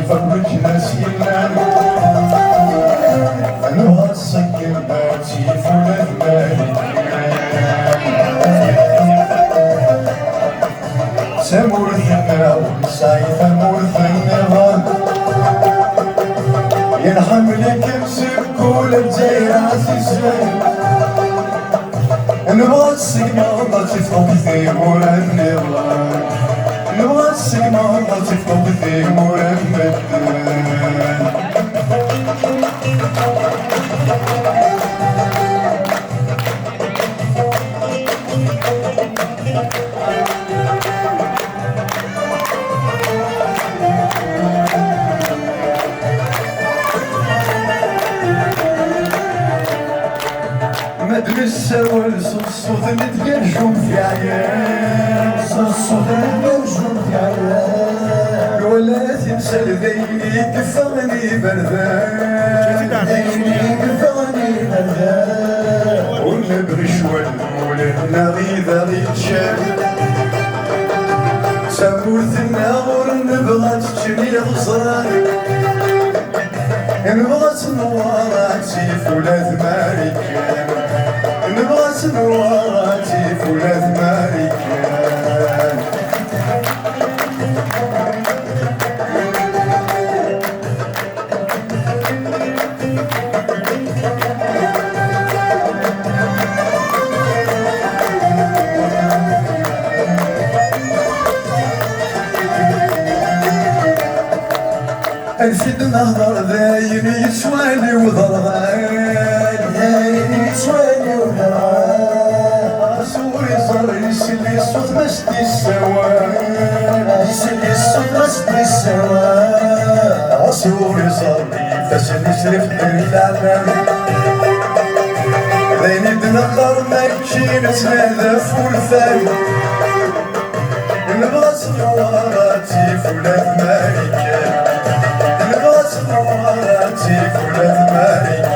فرج نسينا نبغى السكن باتي فولا المالك سمورثنا ونسايف مورثنا ينحم لك مسك ولا الجايرة عزيزين نبغى السكنة والله تفوق ذي ورا النظام نبغى السكنة والله تفوق ذي ورا المدن السوال صوت نتقرجم في عيان صوت نتقرجم في عيان ولا تنسى لذيني كفاني بردان لذيني كفاني بردان ونبغي شوال مولانا غيظا غيتشال سامورثنا غور نبغى تجري غصران نبغى تنوراتي فولا ثماركان نبغى سنواتي فولا ثماركان أنفد نهضر ذاين يسواني وضرغان ذاين يسواني وضرغان سوري صار يسلي الصوت مسدي السوان يسلي الصوت مسدي السوان سوري صار فشل يشرف بالعالم ذاين بنقر ماكي نتنادى فولفان نبغى صنواراتي فولا ثماركان نبغى صنواراتي فولا ثماركان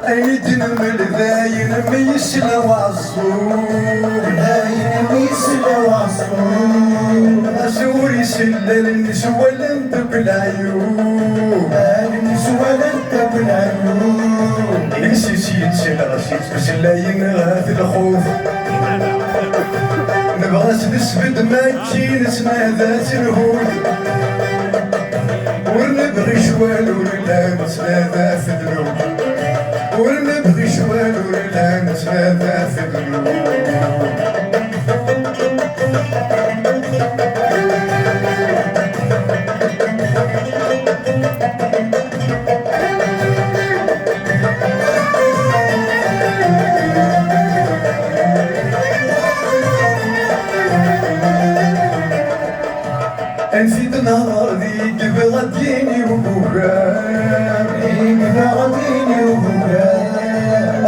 أيدن ملذاين ميسلا وعصور ذاين ميسلا وعصور أسوري سلل النسوة لنت بالعيون النسوة لنت بالعيون نسيسي نسيل غسيس بس لاين غاث الخوف نبغى نسبد ماكي نسمع ذات الهود ونبغي شوال ولا نتلاذا في الذنوب ونبغي شوال ولا نتلاذا في الذنوب نسيت نهار ذيك بغديني وبوكا بغديني وبوكا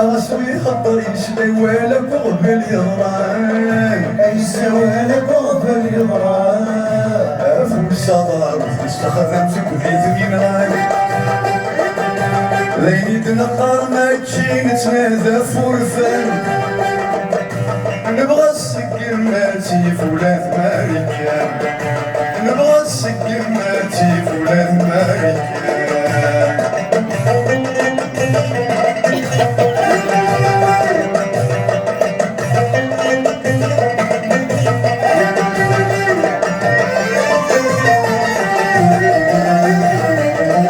أغسوي خطر يسلي ولا بغبل يضران يسوي بغبل يضران فوق صدر استخدم سكوثيت مينان ليني تنقر ماكي نتنادى فورفان نبغى السكر ماتي فولا ثماركان